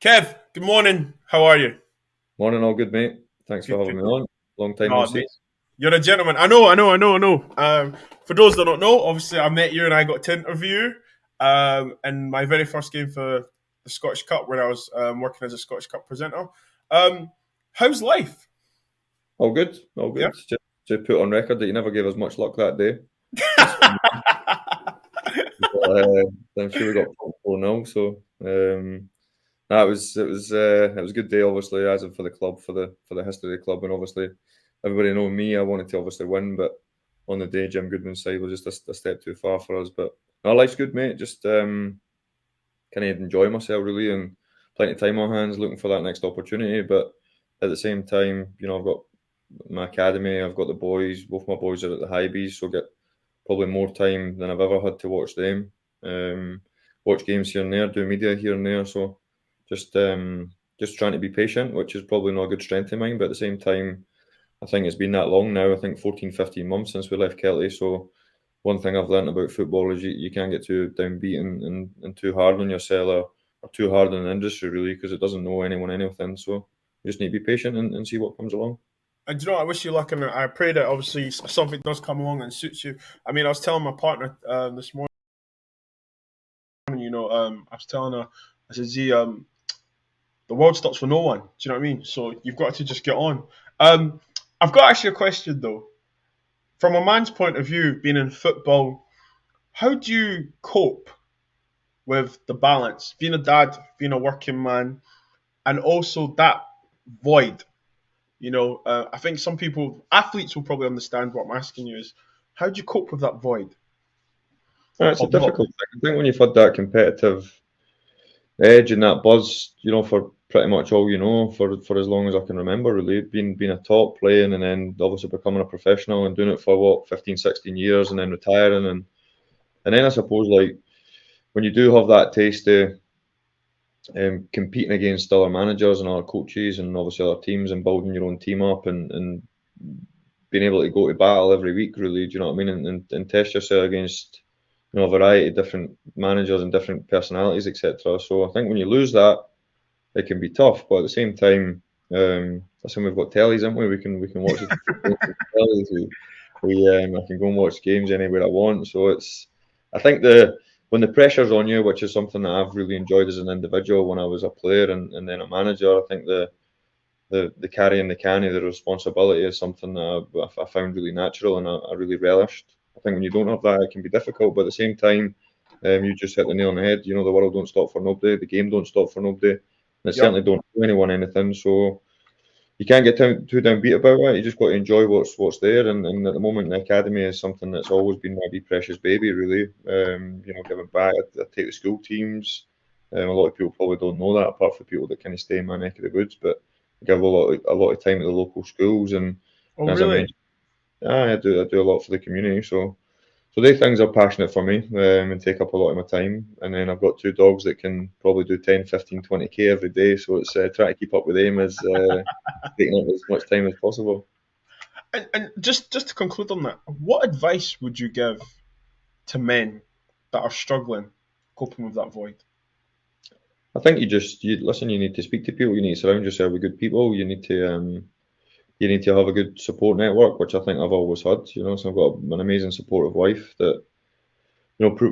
Kev, good morning. How are you? Morning, all good, mate. Thanks for Good, having good. me on. Long time no No, see. mate, you're a gentleman. I know. For those that don't know, obviously I met you and I got to interview in my very first game for the Scottish Cup when I was working as a Scottish Cup presenter. Um, how's life? All good, all Yeah. good. Just to put on record that you never gave us much luck that day. That's fine. I'm sure we got 4-0. So that was a good day, obviously, as in for the club, for the history of the club, and obviously everybody know me. I wanted to obviously win, but on the day, Jim Goodman's side was just a step too far for us. But no, life's good, mate. Just kind of enjoy myself really, and plenty of time on hands, looking for that next opportunity. But at the same time, I've got my academy, I've got the boys. Both my boys are at the high Bs, so get probably more time than I've ever had to watch them. Watch games here and there, do media here and there. So just trying to be patient, which is probably not a good strength of mine. But at the same time, I think it's been that long now. I think 14, 15 months since we left Kelty. So one thing I've learned about football is you can't get too downbeat and too hard on yourself, or too hard on the industry, really, because it doesn't know anyone anything. So you just need to be patient and see what comes along. And do you know, I wish you luck, and I pray that obviously something does come along and suits you. I mean, I was telling my partner this morning, I was telling her, I said, Z, the world stops for no one. Do you know what I mean? So you've got to just get on. Um, I've got actually a question though. From a man's point of view, being in football, how do you cope with the balance? Being a dad, being a working man, and also that void. I think some people, athletes, will probably understand what I'm asking you is, how do you cope with that void It's a of not? difficult thing. I think when you've had that competitive edge and that buzz, for pretty much all for as long as I can remember, really, being a top playing and then obviously becoming a professional and doing it for what 15, 16 years and then retiring and then I suppose like when you do have that taste of competing against other managers and other coaches and obviously other teams and building your own team up and being able to go to battle every week, really, do you know what I mean? And test yourself against a variety of different managers and different personalities, etc. So I think when you lose that, it can be tough. But at the same time, listen, we've got tellies, haven't we? We can watch it. Tellies. I can go and watch games anywhere I want. So I think when the pressure's on you, which is something that I've really enjoyed as an individual when I was a player and then a manager, I think the carrying the canny, the responsibility is something that I found really natural and I really relished. I think when you don't have that, it can be difficult, but at the same time, you just hit the nail on the head. The world don't stop for nobody, the game don't stop for nobody, and it Yep. certainly don't do anyone anything. So you can't get too downbeat about it. You just got to enjoy what's there. And at the moment, the academy is something that's always been my wee precious baby, really. Giving back. I take the school teams. A lot of people probably don't know that, apart from people that kind of stay in my neck of the woods. But I give a lot of time at the local schools, Oh, and as I really? mentioned, I do a lot for the community. So they things are passionate for me, and take up a lot of my time. And then I've got two dogs that can probably do 10, 15, 20K every day. So it's trying to keep up with them as taking up as much time as possible. And just to conclude on that, what advice would you give to men that are struggling coping with that void? I think you listen. You need to speak to people. You need to surround yourself with good people. You need to have a good support network, which I think I've always had. So I've got an amazing supportive wife that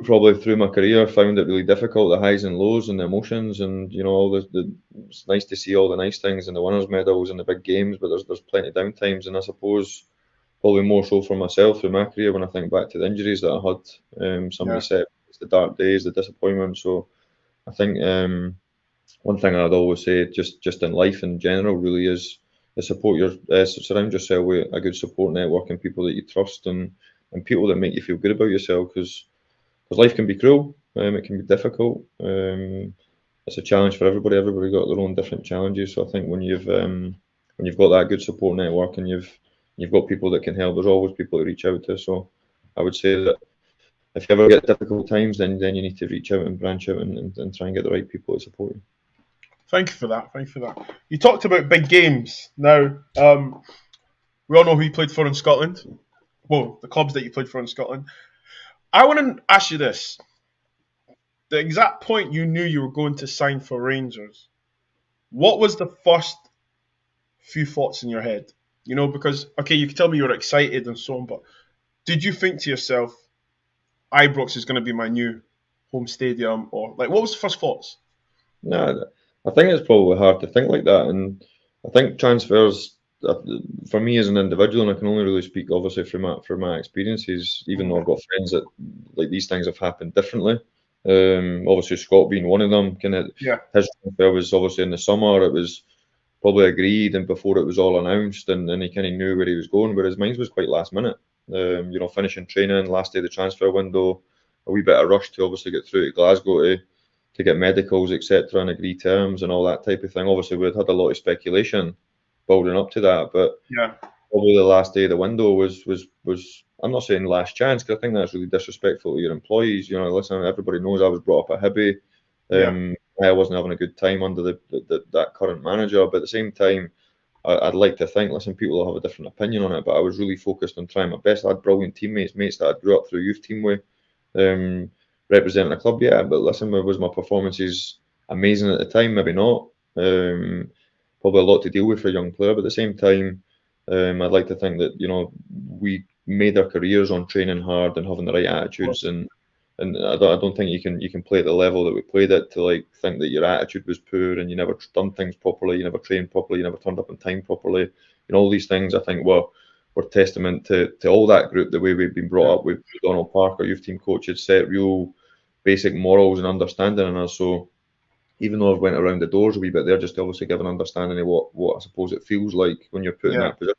probably through my career found it really difficult, the highs and lows and the emotions and all it's nice to see all the nice things and the winners medals and the big games, but there's plenty of down times, and I suppose probably more so for myself through my career when I think back to the injuries that I had. Somebody Yeah. said it's the dark days, the disappointment. So I think one thing I'd always say, just in life in general, really is surround yourself with a good support network and people that you trust and people that make you feel good about yourself, because life can be cruel, it can be difficult. It's a challenge for everybody. Everybody got their own different challenges. So I think when you've got that good support network and you've got people that can help, there's always people to reach out to. So I would say that if you ever get difficult times, then you need to reach out and branch out and try and get the right people to support you. Thank you for that. Thank you for that. You talked about big games. Now, we all know who you played for in Scotland. Well, the clubs that you played for in Scotland. I want to ask you this: the exact point you knew you were going to sign for Rangers. what was the first few thoughts in your head? You know, because okay, you can tell me you were excited and so on, but did you think to yourself, Ibrox is going to be my new home stadium, or like what was the first thoughts? Nah, I think it's probably hard to think like that, and I think transfers uh, for me as an individual, and I can only really speak obviously from my experiences, even though I've got friends that like these things have happened differently. Obviously Scott being one of them, kind of Yeah, his transfer was obviously in the summer. It was probably agreed and before it was all announced, and he kind of knew where he was going. Whereas mine was quite last minute. Finishing training, last day of the transfer window, a wee bit of rush to obviously get through to Glasgow to get medicals, etc., and agree terms and all that type of thing. Obviously, we'd had a lot of speculation building up to that, but yeah, probably the last day of the window was I'm not saying last chance because I think that's really disrespectful to your employees. Listen, everybody knows I was brought up at Hibby. yeah, I wasn't having a good time under that current manager, but at the same time, I'd like to think, listen, people will have a different opinion on it, but I was really focused on trying my best. I had brilliant teammates, mates that I grew up through youth team with, um, representing a club, yeah. But listen, was my performances amazing at the time? Maybe not. Probably a lot to deal with for a young player, but at the same time, I'd like to think that we made our careers on training hard and having the right of attitudes, course. and I don't think you can play at the level that we played at to like think that your attitude was poor and you never done things properly, you never trained properly, you never turned up on time properly. All these things I think were testament to all that group, the way we've been Yeah, brought up with Donald Parker, youth team coach, had set real basic morals and understanding in us. So even though I've went around the doors a wee bit there, just to obviously give an understanding of what I suppose it feels like when you're put in yeah, that position.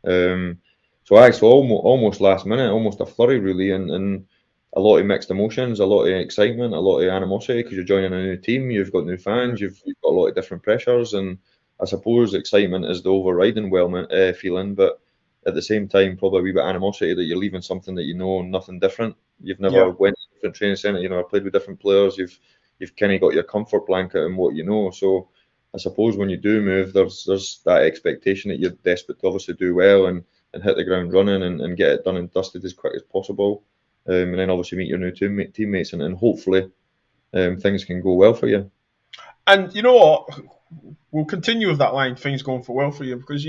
Um, so actually, almost last minute, almost a flurry really, and a lot of mixed emotions, a lot of excitement, a lot of animosity because you're joining a new team, you've got new mhm, fans, you've got a lot of different pressures, and I suppose excitement is the overriding feeling, but at the same time, probably a wee bit animosity that you're leaving something that you know nothing different. You've yeah. never went to a different training centre, you never played with different players. You've kind of got your comfort blanket in what you know. So I suppose when you do move, there's that expectation that you're desperate to obviously do well and hit the ground running and get it done and dusted as quick as possible. And then obviously meet your new teammates and hopefully things can go well for you. And you know what? We'll continue with that line. Things going for well for you because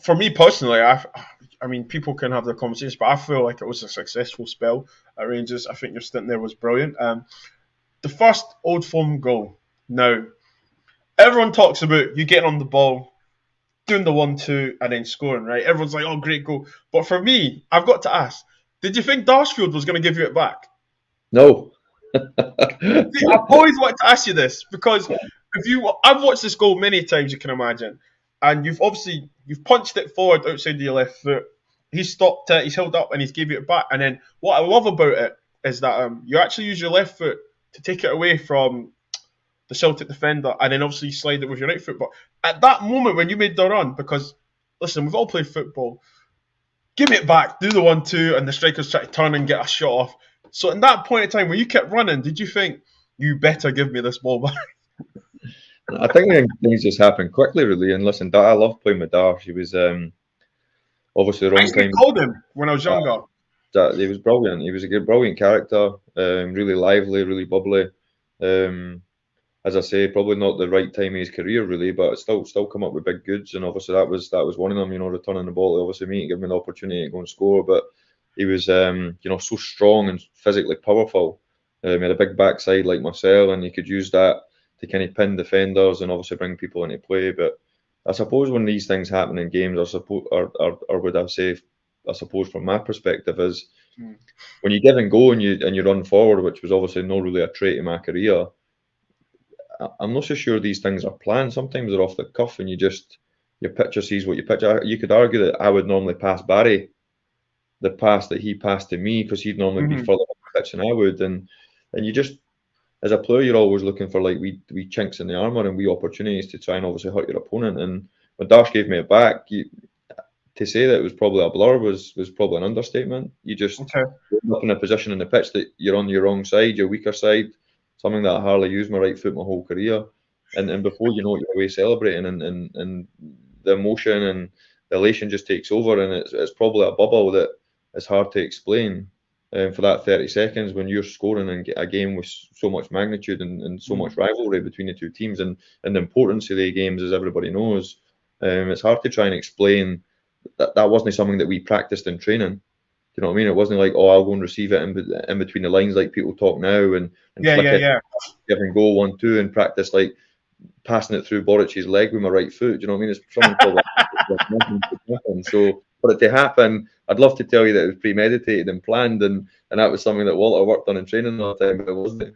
for me personally, I mean, people can have their conversations, but I feel like it was a successful spell at Rangers. I think your stint there was brilliant. The first Old Firm goal. Now, everyone talks about you getting on the ball, doing the 1-2, and then scoring, right? Everyone's like, oh, great goal. But for me, I've got to ask, did you think Darshfield was going to give you it back? No. See, I've always wanted to ask you this because I've watched this goal many times, you can imagine, and you've punched it forward outside of your left foot. He's stopped it, he's held up, and he's gave you it back. And then what I love about it is that you actually use your left foot to take it away from the Celtic defender, and then obviously you slide it with your right foot. But at that moment when you made the run, because listen, we've all played football, give me it back, do the 1-2, and the strikers try to turn and get a shot off. So in that point in time, when you kept running, did you think you better give me this ball back? I think things just happen quickly, really. And listen, I love playing with Darsh. He was obviously the I wrong used to time. get called him when I was Uh, younger. he was brilliant. He was a good, brilliant character, really lively, really bubbly. Um, as I say, probably not the right time in his career, really, but still come up with big goods. And obviously that was one of them. Returning the ball to obviously me and give me the opportunity to go and score. But he was, so strong and physically powerful. He had a big backside like myself, and he could use that to kind of pin defenders and obviously bring people into play. But I suppose when these things happen in games, I suppose, or would I say, I suppose from my perspective is Mm. when you give and go and you run forward, which was obviously not really a trait in my career. I'm not so sure these things are planned. Sometimes they're off the cuff, and your pitcher sees what you pitch. You could argue that I would normally pass Barry the pass that he passed to me because he'd normally be Mm-hmm. further up the pitch than I would, and you just as a player you're always looking for like wee chinks in the armour and wee opportunities to try and obviously hurt your opponent. And when Dash gave me it back, to say that it was probably a blur was probably an understatement. You just Okay. end up in a position in the pitch that you're on your wrong side, your weaker side, something that I hardly used my right foot my whole career. And before you know it, you're away celebrating, and the emotion and the elation just takes over, and it's probably a bubble that is hard to explain. for that 30 seconds when you're scoring in a game with so much magnitude and so much rivalry between the two teams, and the importance of the games, as everybody knows. It's hard to try and explain that wasn't something that we practiced in training. You know what I mean? It wasn't like, oh, I'll go and receive it in between the lines like people talk now, and Yeah, flick yeah, it, yeah. give and go 1-2, and practice like passing it through Boric's leg with my right foot. Do you know what I mean? It's something called nothing. So for it to happen, I'd love to tell you that it was premeditated and planned, and that was something that Walter worked on in training all the time, but it wasn't.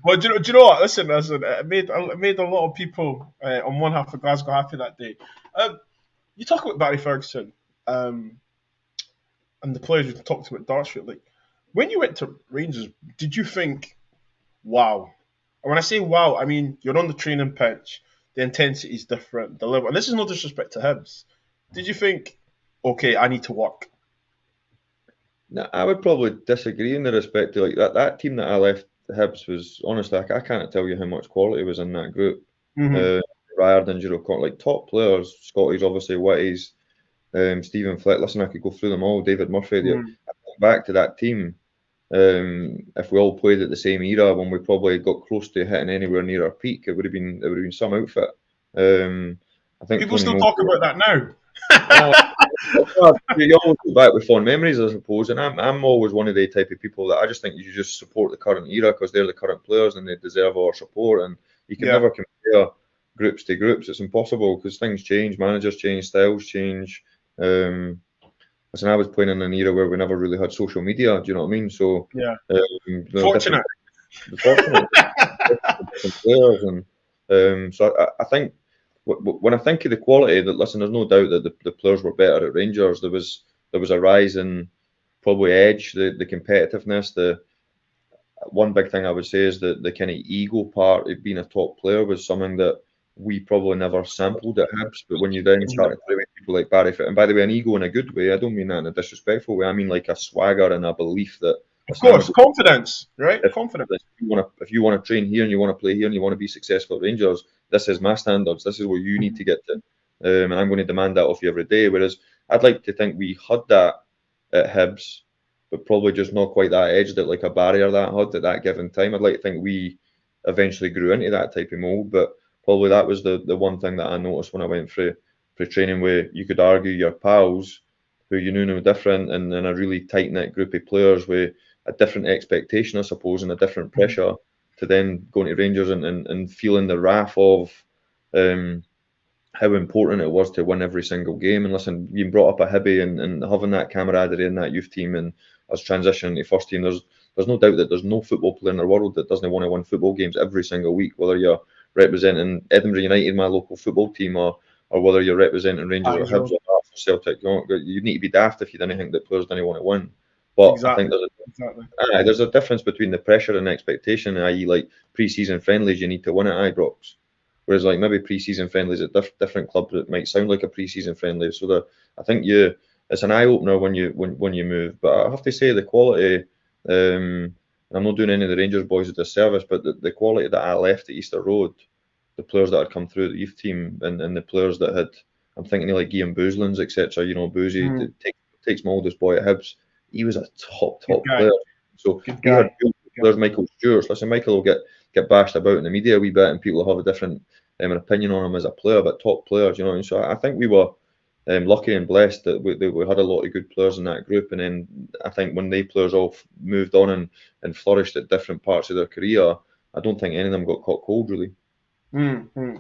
Well, do you know what? Listen, it made a lot of people on one half of Glasgow happy that day. You talk about Barry Ferguson and the players you talked about Dartford. Like, when you went to Rangers, did you think, wow? And when I say wow, I mean you're on the training pitch, the intensity is different, the level. And this is no disrespect to Hibs. Did you think, okay, I need to work? No, I would probably disagree in the respect to like that team that I left Hibs was honestly I can't tell you how much quality was in that group. Mm-hmm. Riordan, like top players, Scotty's obviously Whitey's, Stephen Flick. Listen, I could go through them all. David Murphy. Mm-hmm. Back to that team. If we all played at the same era when we probably got close to hitting anywhere near our peak, it would have been some outfit. I think People Tony still Moore. talk about that now. Oh, you always go back with fond memories, I suppose, and I'm always one of the type of people that I just think you just support the current era because they're the current players and they deserve our support, and you can Yeah. never compare groups to groups. It's impossible because things change, managers change, styles change. Listen, I was playing in an era where we never really had social media. Do you know what I mean? So, Yeah. different, Fortunate. fortunate different players, and so I think when I think of the quality, that listen, there's no doubt that the players were better at Rangers. There was a rise in probably edge, the competitiveness. The one big thing I would say is that the kind of ego part of being a top player was something that we probably never sampled at Hibs. But when you then start to play with people like Barry Fitton, and by the way, an ego in a good way, I don't mean that in a disrespectful way. I mean like a swagger and a belief that Of listen, course, confidence, right? Confidence. if you want to train here and you want to play here and you want to be successful at Rangers, this is my standards. This is where you need to get to, and I'm going to demand that of you every day. Whereas I'd like to think we had that at Hibs, but probably just not quite that edge that like a barrier that had at that given time. I'd like to think we eventually grew into that type of mold, but probably that was the one thing that I noticed when I went through training, where you could argue your pals who you knew no different, and a really tight knit group of players with a different expectation, I suppose, and a different pressure to then going to Rangers and feeling the wrath of how important it was to win every single game. And listen, being brought up at Hibby and having that camaraderie in that youth team and us transitioning to first team, there's no doubt that there's no football player in the world that doesn't want to win football games every single week, whether you're representing Edinburgh United, my local football team, or whether you're representing Rangers or Hibs or Hearts or Celtic. You need to be daft if you didn't think that players didn't want to win. But I think there's a difference between the pressure and expectation, i.e. like pre-season friendlies, you need to win at Ibrox. Whereas like maybe pre-season friendlies at different clubs, it might sound like a pre-season friendly. So I think it's an eye opener when you move. But I have to say the quality. I'm not doing any of the Rangers boys a disservice, but the quality that I left at Easter Road, the players that had come through the youth team, and the players that had, I'm thinking of like Ian Boozlands, etc. You know, Boozy takes my oldest boy at Hibs. He was a top player. So we had players, Michael Stewart. Listen, Michael will get bashed about in the media a wee bit, and people will have a different opinion on him as a player, but top players, you know. And so I think we were lucky and blessed that we had a lot of good players in that group. And then I think when they players all moved on and flourished at different parts of their career, I don't think any of them got caught cold, really. Mm-hmm.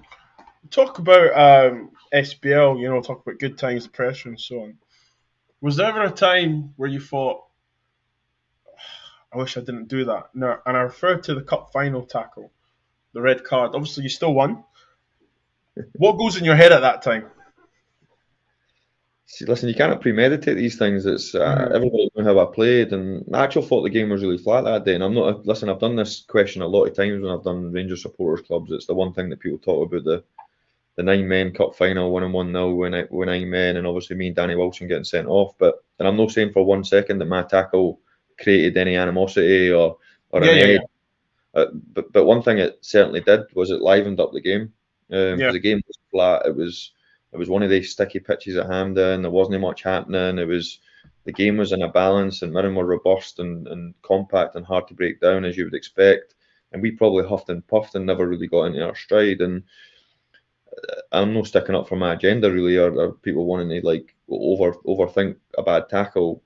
Talk about SBL, you know, talk about good times, the pressure, and so on. Was there ever a time where you thought, I wish I didn't do that? No, and I refer to the cup final tackle, the red card. Obviously, you still won. What goes in your head at that time? See, listen, you can't premeditate these things. It's everybody knew how I played, and I actually thought the game was really flat that day. And I'm not. Listen, I've done this question a lot of times when I've done Rangers supporters clubs. It's the one thing that people talk about, the 9-men cup final, winning 1-0, with 9 men, and obviously me and Danny Wilson getting sent off. And I'm not saying for 1 second that my tackle created any animosity or an edge. But one thing it certainly did was it livened up the game. Because the game was flat. It was one of these sticky pitches at Hampden. There wasn't much happening. It was the game was in a balance, and Mirren were robust and compact and hard to break down as you would expect. And we probably huffed and puffed and never really got into our stride. And I'm not sticking up for my agenda really, or people wanting to like overthink a bad tackle.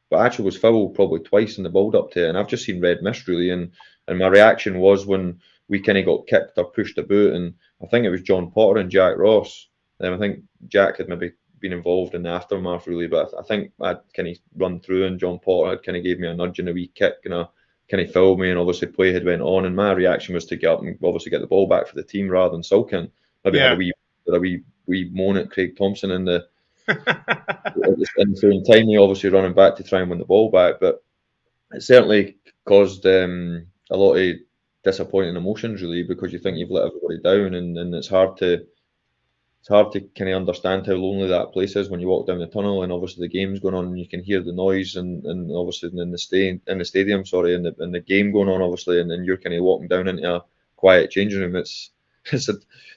But actually was fouled probably twice in the build up to it, and I've just seen red mist really. And my reaction was when we kind of got kicked or pushed about, and I think it was John Potter and Jack Ross. I think Jack had maybe been involved in the aftermath really, but I think I'd kind of run through, and John Potter had kind of gave me a nudge and a wee kick, and a kind of fouled me, and obviously play had went on, and my reaction was to get up and obviously get the ball back for the team rather than sulking. Maybe had Yeah. a wee moan at Craig Thomson in the in the same time, he obviously running back to try and win the ball back, but it certainly caused a lot of disappointing emotions really, because you think you've let everybody down, and it's hard to kind of understand how lonely that place is when you walk down the tunnel, and obviously the game's going on and you can hear the noise, and obviously in the stadium, sorry, and the game going on obviously, and then you're kind of walking down into a quiet changing room. It's a,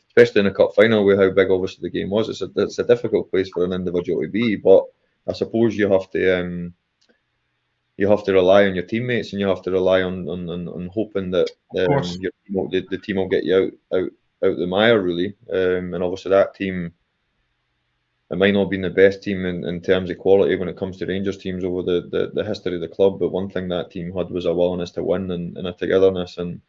especially in a cup final with how big obviously the game was. It's a difficult place for an individual to be, but I suppose you have to rely on your teammates, and you have to rely on hoping that Of course. the team will get you out the mire really. And obviously that team, it might not have been the best team in terms of quality when it comes to Rangers teams over the history of the club, but one thing that team had was a willingness to win, and a togetherness. And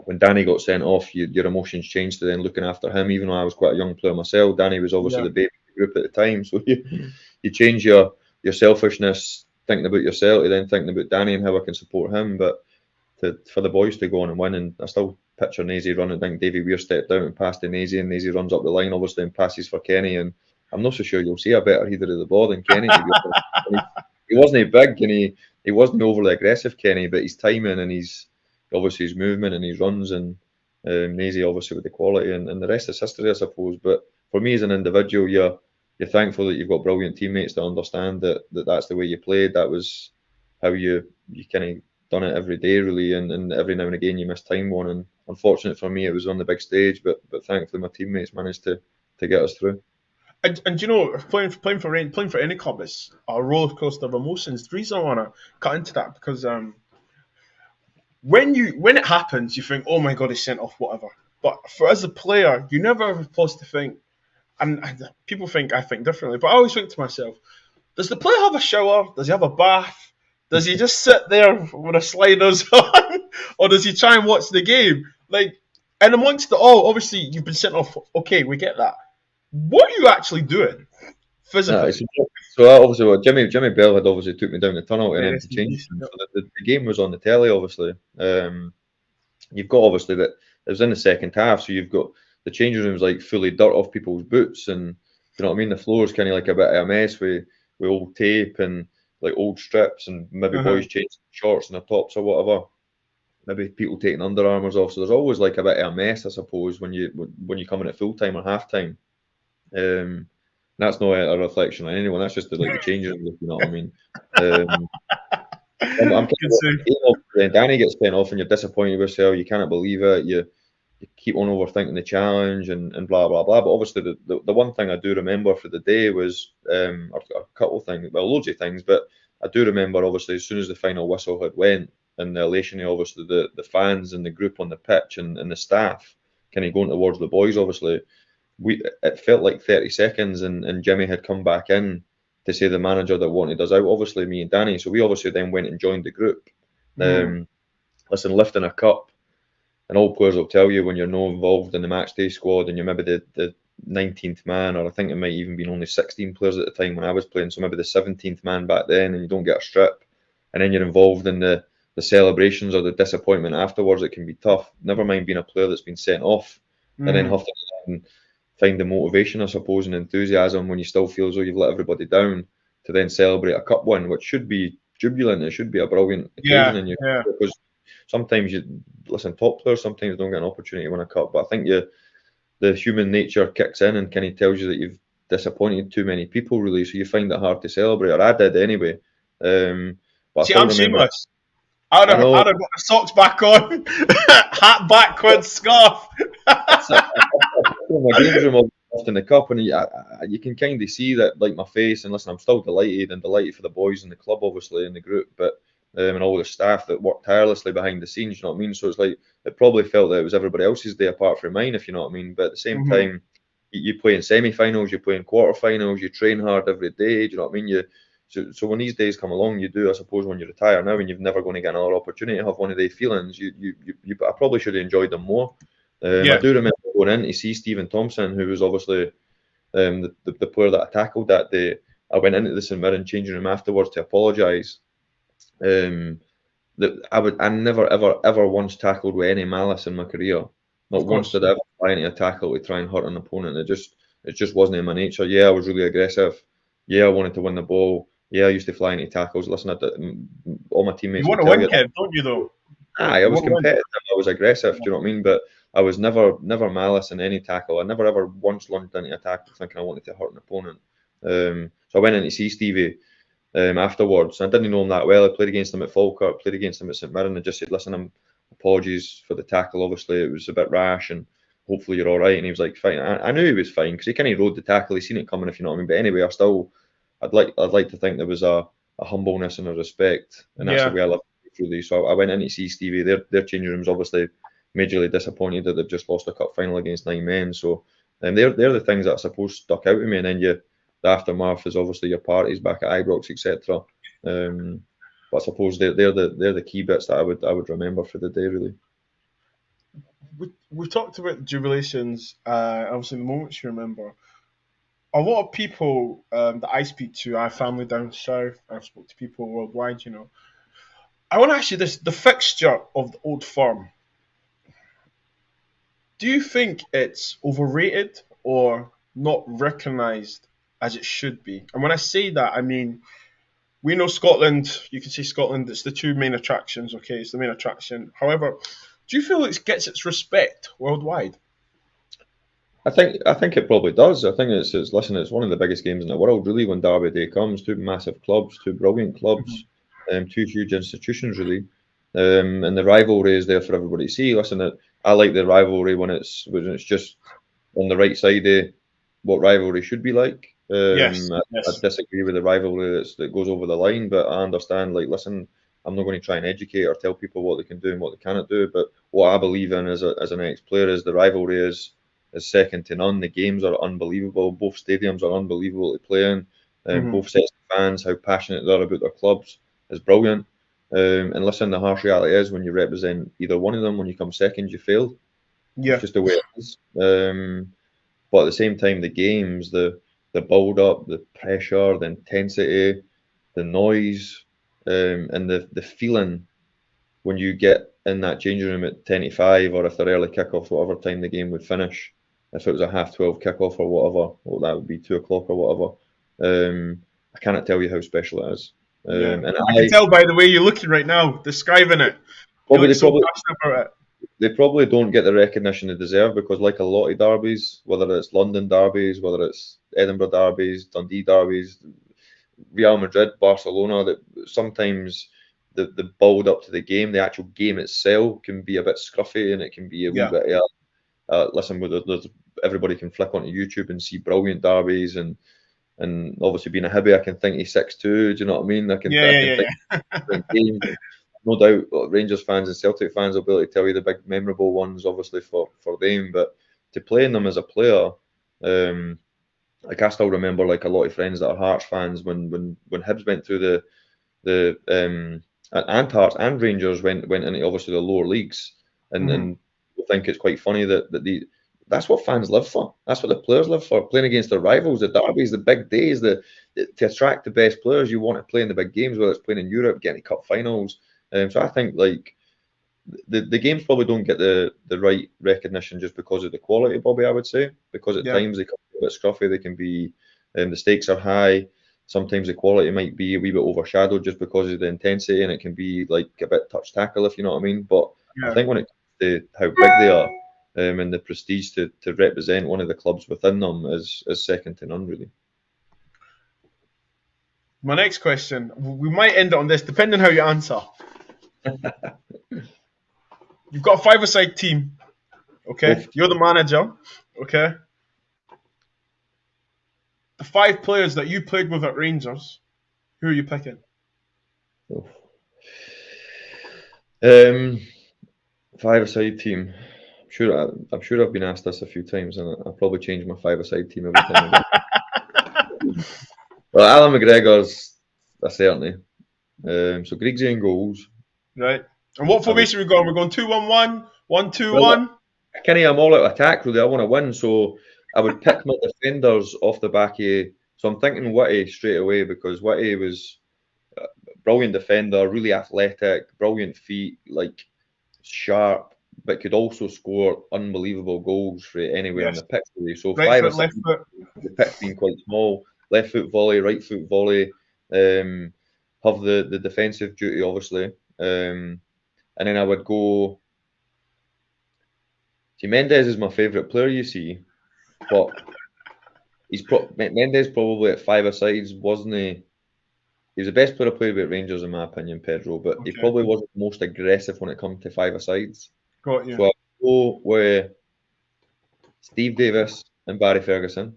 when Danny got sent off, your emotions changed to then looking after him. Even though I was quite a young player myself, Danny was obviously Yeah. the baby of the group at the time, so you change your selfishness thinking about yourself to then thinking about Danny and how I can support him. But for the boys to go on and win, and I still picture Nazy running. I think Davy Weir stepped out and passed to Nazy, and Nazy runs up the line obviously and passes for Kenny, and I'm not so sure you'll see a better header of the ball than Kenny, to be honest. He wasn't big, and he wasn't overly aggressive, Kenny, but his timing and obviously his movement and his runs, and Nazy obviously with the quality, and the rest is history, I suppose. But for me as an individual, you're thankful that you've got brilliant teammates that understand that's the way you played. That was how you kind of done it every day really, and every now and again you miss time one. And unfortunate for me, it was on the big stage, but thankfully my teammates managed to get us through. And you know, playing for any club is a roller coaster of emotions. The reason I want to cut into that because when it happens, you think, oh my god, he's sent off, whatever. But for as a player, you never ever pause to think, and people think I think differently, but I always think to myself, does the player have a shower? Does he have a bath? Does he just sit there with a sliders on, or does he try and watch the game? Like, and amongst it all, obviously you've been sent off. Okay, we get that. What are you actually doing physically? So obviously, Jimmy Bell had obviously took me down the tunnel and then to change. So the game was on the telly, obviously. You've got obviously that it was in the second half, so you've got the changing rooms like fully dirt off people's boots, and you know what I mean. The floor is kind of like a bit of a mess with old tape and like old strips, and maybe boys changing shorts and their tops or whatever. Maybe people taking Under Armours off. So there's always like a bit of a mess, I suppose, when you come in at full time or half time. That's not a reflection on anyone. That's just the changing room, if you know what I mean. I'm then Danny gets sent off, and you're disappointed with yourself. You cannot believe it. You keep on overthinking the challenge and blah blah blah. But obviously, the one thing I do remember for the day was a couple of things, well, loads of things. But I do remember obviously as soon as the final whistle had went, and the elation of obviously the fans and the group on the pitch and the staff kind of going towards the boys. Obviously, it felt like 30 seconds, and Jimmy had come back in to say the manager that wanted us out, obviously me and Danny. So we obviously then went and joined the group. Listen, lifting a cup, and all players will tell you when you're not involved in the match day squad, and you're maybe the 19th man, or I think it might even been only 16 players at the time when I was playing, so maybe the 17th man back then, and you don't get a strip, and then you're involved in the celebrations or the disappointment afterwards. It can be tough. Never mind being a player that's been sent off, and then have to find the motivation, I suppose, and enthusiasm when you still feel as though you've let everybody down, to then celebrate a cup win, which should be jubilant. It should be a brilliant occasion in your career, because sometimes top players sometimes don't get an opportunity to win a cup, but I think the human nature kicks in and kind of tells you that you've disappointed too many people, really, so you find it hard to celebrate, or I did anyway. But See, I'm shameless. I'd have got the socks back on, hat backwards, scarf. My games room, lost in the cup, and you can kind of see that, like my face. And listen, I'm still delighted for the boys in the club, obviously in the group, but and all the staff that worked tirelessly behind the scenes. You know what I mean? So it's like it probably felt that it was everybody else's day apart from mine, if you know what I mean. But at the same Mm-hmm. time, you play in semi-finals, you play in quarter-finals, you train hard every day. Do you know what I mean? So when these days come along, you do, I suppose, when you retire now and you're never going to get another opportunity to have one of those feelings, I probably should have enjoyed them more. I Yeah, do remember going in to see Stephen Thomson, who was obviously the player that I tackled that day. I went into the St Mirren changing room afterwards to apologise. That I never ever once tackled with any malice in my career. of Not once course. did I ever try into a tackle to try and hurt an opponent. It just wasn't in my nature. Yeah, I was really aggressive. Yeah, I wanted to win the ball. Yeah, I used to fly into tackles. Listen, all my You teammates want would to tell win, you. Kev, don't you? Though I you was want to win. competitive. I was aggressive. Do you know what I mean? But I was never malice in any tackle. I never ever once lunged into a tackle thinking I wanted to hurt an opponent. So I went in to see Stevie afterwards. I didn't know him that well. I played against him at Falkirk, played against him at St Mirren, and just said, "Listen, apologies for the tackle. Obviously, it was a bit rash, and hopefully you're all right." And he was like, "Fine." I knew he was fine because he kind of rode the tackle. He seen it coming, if you know what I mean. But anyway, I'd like to think there was a humbleness and a respect, and that's the Yeah, way I love through these. So I went in to see Stevie. Their changing rooms obviously majorly disappointed that they've just lost a cup final against 9 men. So they're the things that I suppose stuck out with me. And then the aftermath is obviously your parties back at Ibrox, etc. But I suppose they're the key bits that I would remember for the day, really. we've talked about jubilations. Obviously, the moments you remember. A lot of people that I speak to, I have family down south. I've spoke to people worldwide. I want to ask you this: the fixture of the Old Firm. Do you think it's overrated or not recognised as it should be? And when I say that, I mean we know Scotland. You can say Scotland. It's the two main attractions. Okay, it's the main attraction. However, do you feel it gets its respect worldwide? I think it probably does. I think listen, it's one of the biggest games in the world, really. When Derby Day comes, two massive clubs, two brilliant clubs, two huge institutions, really. And the rivalry is there for everybody to see. Listen, I like the rivalry when it's just on the right side of what rivalry should be like. Yes, I yes, disagree with the rivalry that goes over the line, but I understand. Like, listen, I'm not going to try and educate or tell people what they can do and what they cannot do. But what I believe in as an ex-player is the rivalry is second to none. The games are unbelievable. Both stadiums are unbelievable to play in. hmm Both sets of fans, how passionate they are about their clubs is brilliant. And listen, the harsh reality is when you represent either one of them, when you come second, you fail. It's yeah, just the way it is. But at the same time, the games, the build up, the pressure, the intensity, the noise, and the feeling when you get in that changing room at 10:05, or if they're early kickoff, whatever time the game would finish, if it was a 12:30 kickoff or whatever, well, that would be 2 o'clock or whatever. I cannot tell you how special it is. yeah. And I can I tell by the way you're looking right now, describing it. You probably look they so probably passionate about it. they probably don't get the recognition they deserve because, like a lot of derbies, whether it's London derbies, whether it's Edinburgh derbies, Dundee derbies, Real Madrid, Barcelona, that sometimes the build up to the game, the actual game itself, can be a bit scruffy and it can be a wee Yeah, bit. Listen, everybody can flick onto YouTube and see brilliant derbies, and obviously being a Hibby, I can think of 6-2. Do you know what I mean? I can yeah, I yeah, can yeah, think yeah. of different games. No doubt, Rangers fans and Celtic fans will be able to tell you the big memorable ones, obviously for them. But to play in them as a player, like I still remember, like a lot of friends that are Hearts fans when Hibs went through and Hearts and Rangers went into obviously the lower leagues, and hmm and I think it's quite funny that's what fans live for. That's what the players live for. Playing against their rivals, the derbies, the big days, to attract the best players. You want to play in the big games, whether it's playing in Europe, getting cup finals. So I think like the games probably don't get the right recognition just because of the quality, Bobby. I would say because at Yeah, times they can be a bit scruffy. They can be the stakes are high. Sometimes the quality might be a wee bit overshadowed just because of the intensity, and it can be like a bit touch tackle, if you know what I mean. But I yeah. think when it comes to how big they are, and the prestige to represent one of the clubs within them is second to none, really. My next question, we might end it on this, depending how you answer. You've got a five-a-side team, okay? Both You're the manager, okay? the 5 players that you played with at Rangers, who are you picking? Five-a-side team. I'm sure I've been asked this a few times, and I'll probably change my five-a-side team every time. Well, Alan McGregor's a certainty. So Griggsy in goals. Right. And what formation are we going? We're going 2-1-1, 1-2-1. Well, Kenny, I'm all out of attack, really. I want to win, so I would pick my defenders off the back of. So I'm thinking Whitty straight away because Whitty was a brilliant defender, really athletic, brilliant feet, like sharp, but could also score unbelievable goals for anywhere on the pitch. Really. So right foot, left foot. The pitch being quite small, left foot volley, right foot volley, have the defensive duty obviously, and then I would go. See, Mendes is my favourite player, you see, but Mendes probably at five-a-sides, wasn't he? He was the best player I played with Rangers, in my opinion, Pedro, but he probably wasn't the most aggressive when it comes to five-a-sides. Got you. So I'll go with Steve Davis and Barry Ferguson.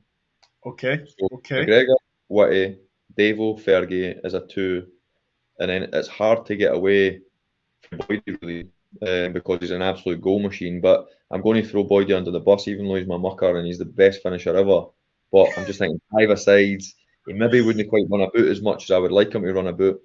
Okay. So McGregor, Whitty, Davo, Fergie as a 2, and then it's hard to get away from Boydie, really, because he's an absolute goal machine, but I'm going to throw Boydie under the bus, even though he's my mucker and he's the best finisher ever. But I'm just thinking five-a-sides, he maybe wouldn't quite run about as much as I would like him to run about.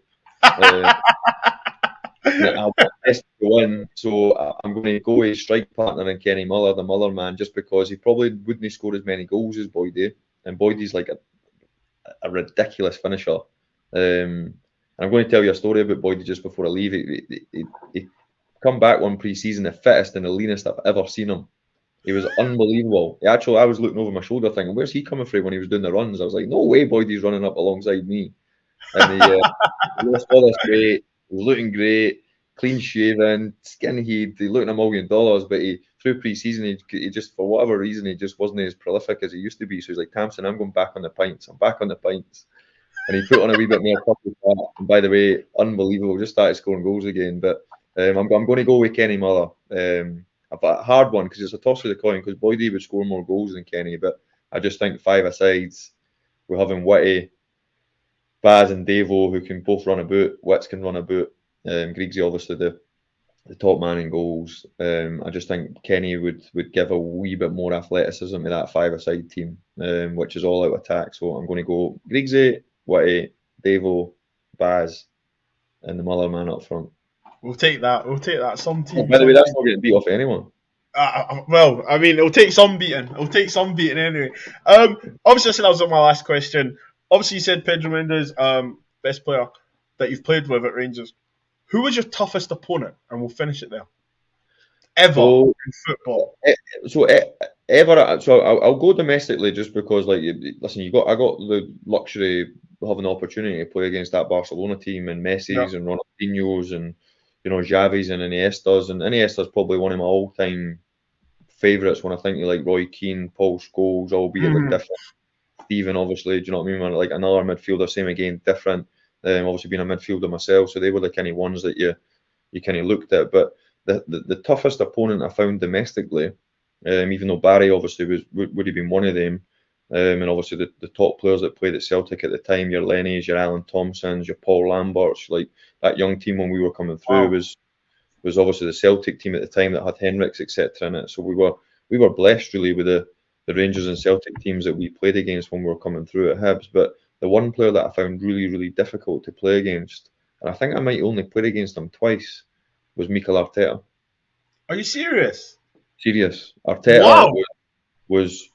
I'll best to win, so I'm going to go with strike partner and Kenny Muller, the Muller man, just because he probably wouldn't score as many goals as Boydie, and Boydie's like a ridiculous finisher. And I'm going to tell you a story about Boydie just before I leave. He come back one pre-season, the fittest and the leanest I've ever seen him. He was unbelievable. I was looking over my shoulder thinking, where's he coming from when he was doing the runs? I was like, no way Boydie's running up alongside me. And he lost all this weight, he was looking great, clean shaven, skin heat, he looked $1 million, but through pre-season, he just, for whatever reason, he just wasn't as prolific as he used to be. So he's like, Thomson, I'm going back on the pints. I'm back on the pints. And he put on a wee bit more purple fat. And by the way, unbelievable. Just started scoring goals again. But I'm going to go with Kenny Muller. A hard one because it's a toss of the coin because Boydie would score more goals than Kenny. But I just think five-a-sides, we're having Whitty, Baz and Davo who can both run about. Witts can run about. Griggsy obviously the top man in goals. I just think Kenny would give a wee bit more athleticism to that five-a-side team, which is all out attack. So I'm going to go Griggsy, Whitty, Davo, Baz, and the Muller man up front. We'll take that. Some team. By the way, that's not getting beat off anyone. Well, I mean, it'll take some beating. Anyway. Obviously, that was my last question. Obviously, you said Pedro Mendes, best player that you've played with at Rangers. Who was your toughest opponent? And we'll finish it there. Ever in football. I'll go domestically just because, like, listen, I got the luxury of having the opportunity to play against that Barcelona team and Messi's and Ronaldinho's and Xavi's and Iniesta's, and Iniesta's probably one of my all-time favourites when I think of like Roy Keane, Paul Scholes, albeit like different. Steven, obviously, do you know what I mean? Like another midfielder, same again, different. Obviously being a midfielder myself, so they were the kind of ones that you kind of looked at. But the toughest opponent I found domestically, even though Barry obviously would have been one of them, and obviously the top players that played at Celtic at the time, your Lennies, your Alan Thompsons, your Paul Lamberts, like that young team when we were coming through was obviously the Celtic team at the time that had Henriks, etc. in it. So we were blessed really with the Rangers and Celtic teams that we played against when we were coming through at Hibs. But the one player that I found really, really difficult to play against, and I think I might only played against him twice, was Mikel Arteta. Are you serious? Serious. Arteta was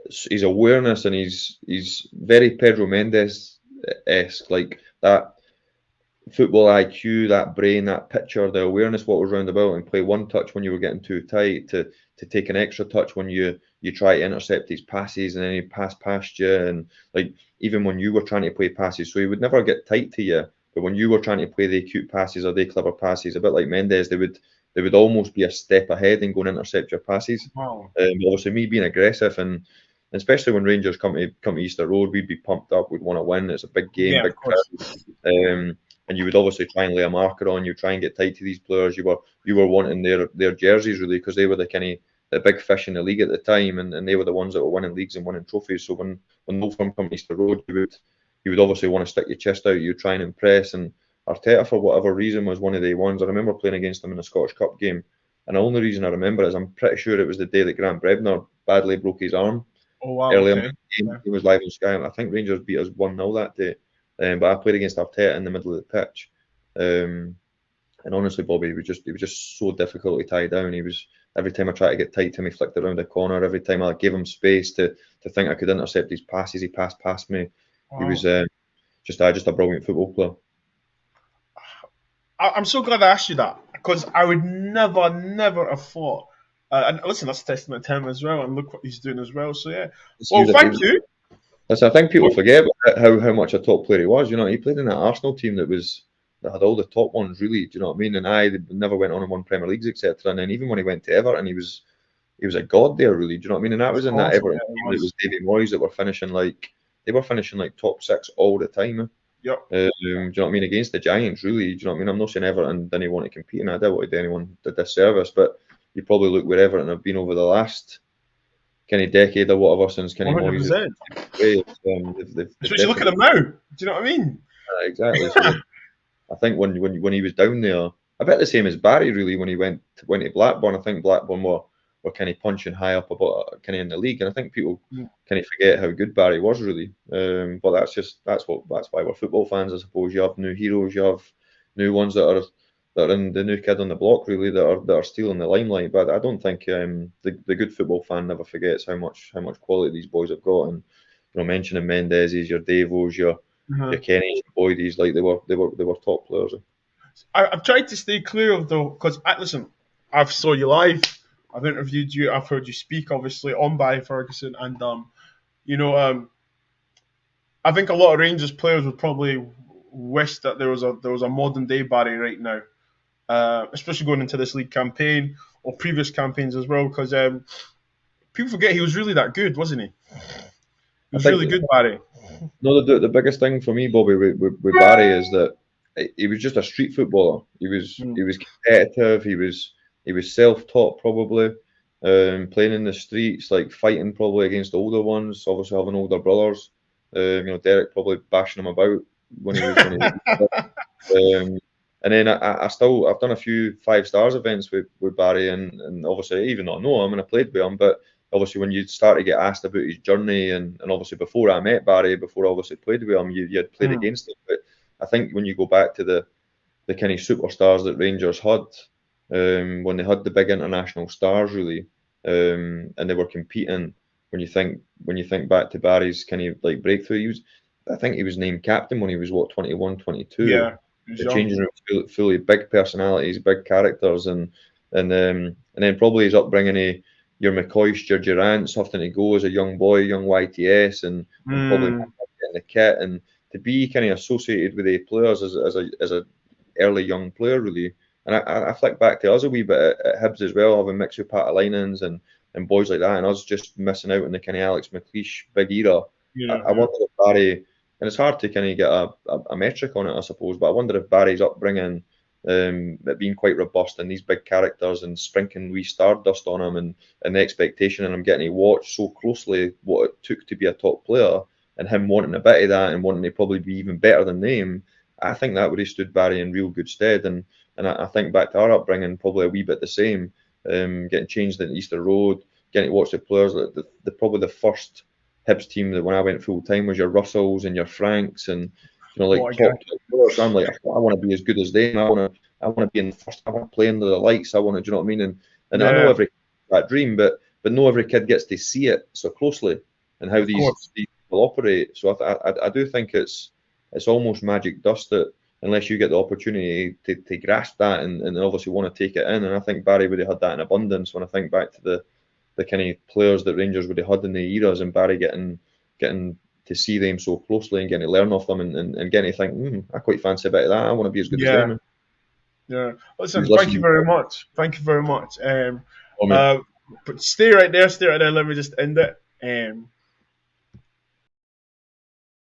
his awareness, and he's very Pedro Mendes-esque, like that football IQ, that brain, that picture, the awareness what was round about, and play one touch when you were getting too tight, to take an extra touch when you try to intercept his passes and then he pass past you, and like even when you were trying to play passes, so he would never get tight to you, but when you were trying to play the acute passes or the clever passes, a bit like Mendes, they would almost be a step ahead and go and intercept your passes. Wow. Obviously me being aggressive, and especially when Rangers come to Easter Road, we'd be pumped up, we'd want to win, it's a big game, big crowd. And you would obviously try and lay a marker on you, try and get tight to these players. You were wanting their jerseys really, because they were the kind of the big fish in the league at the time, and they were the ones that were winning leagues and winning trophies. So when Old Firm come to Easter Road, you would obviously want to stick your chest out, you try and impress. And Arteta, for whatever reason, was one of the ones. I remember playing against him in a Scottish Cup game, and the only reason I remember is I'm pretty sure it was the day that Grant Brebner badly broke his arm Oh wow, earlier in okay. the game. Yeah. He was live on Sky. I think Rangers beat us 1-0 that day, but I played against Arteta in the middle of the pitch. And honestly, Bobby, he was just so difficult to tie down. He was every time I tried to get tight to him, he flicked around the corner. Every time I gave him space to think I could intercept his passes, he passed past me. He was Wow. just a brilliant football player. I'm so glad I asked you that because I would never have thought. And listen, that's a testament to him as well, and look what he's doing as well. So yeah. Well, thank you. I think people forget how much a top player he was. You know, he played in that Arsenal team that had all the top ones, really. Do you know what I mean? And they never went on and won Premier Leagues, etc. And then even when he went to Everton, he was a god there, really. Do you know what I mean? And that was in that Awesome. Everton Yeah, team it that was was. Davy Moyes that were finishing like top six all the time. Yep. Do you know what I mean? Against the Giants, really. Do you know what I mean? I'm not saying Everton didn't want to compete, and I don't want to do anyone the disservice, but you probably look where Everton have been over the last kind of decade or whatever since Kenny Moyes has 100%. away. They've Especially look at definitely him now. Do you know what I mean? exactly. So I think when he was down there, a bit the same as Barry really when he went to Blackburn. I think Blackburn were kind of punching high up about kind of in the league, and I think people kind of forget how good Barry was really. But that's why we're football fans, I suppose. You have new heroes, you have new ones that are in the new kid on the block really that are stealing the limelight. But I don't think the good football fan never forgets how much quality these boys have got. And you know, mentioning Mendez's, your Davos, your Kenny's, your Boydies, like they were top players. I've tried to stay clear of though, because listen, I've saw you live, I've interviewed you, I've heard you speak, obviously on Barry Ferguson, and you know, I think a lot of Rangers players would probably wish that there was a modern day Barry right now, especially going into this league campaign or previous campaigns as well, because people forget he was really that good, wasn't he? He I was really think good, Barry. no, the biggest thing for me, Bobby, with Barry is that he was just a street footballer. Mm. He was competitive. He was self-taught probably, playing in the streets, like fighting probably against older ones. Obviously having older brothers. You know, Derek probably bashing him about when he was. And then I've done a few 5 stars events with Barry, and obviously even though I know him and I played with him, but obviously when you start to get asked about his journey, and obviously before I met Barry, before I obviously played with him, you had played Mm. against him. But I think when you go back to the kind of superstars that Rangers had, when they had the big international stars really, and they were competing. When you think back to Barry's kind of like breakthrough, I think he was named captain when he was what 21, 22. Yeah, he was The young. changing room fully big personalities, big characters, and then probably his upbringing. Your McCoy's, your Durant's having to go as a young boy, young YTS, and probably Mm. getting the kit, and to be kind of associated with the players as a early young player really. And I flick back to us a wee bit at Hibs as well, having mixed with Pat and boys like that, and us just missing out on the kind of Alex McLeish big era. Yeah, I yeah. wonder if Barry, and it's hard to kind of get a metric on it, I suppose, but I wonder if Barry's upbringing, it being quite robust and these big characters and sprinkling wee stardust on him, and the expectation and him getting to watch so closely what it took to be a top player, and him wanting a bit of that and wanting to probably be even better than them. I think that would have stood Barry in real good stead, and I think back to our upbringing, probably a wee bit the same. Getting changed into Easter Road, getting to watch the players. Probably the first Hibs team that when I went full time was your Russells and your Franks, and like What a guy. top players. So I'm like, I want to be as good as them. I want to be in the first. I want to play under the lights. I want to, do you know what I mean? And I know Yeah, every that dream, but no every kid gets to see it so closely and how of course. these people operate. So I do think it's almost magic dust that unless you get the opportunity to grasp that and obviously want to take it in. And I think Barry would have had that in abundance when I think back to the kind of players that Rangers would have had in the eras, and Barry getting to see them so closely and getting to learn off them, and getting to think, I quite fancy a bit of that. I want to be as good as Yeah, them. yeah. He was Listen, thank you listening. very much. Thank you very much. Oh, mate. Uh, but stay right there, stay right there. Let me just end it.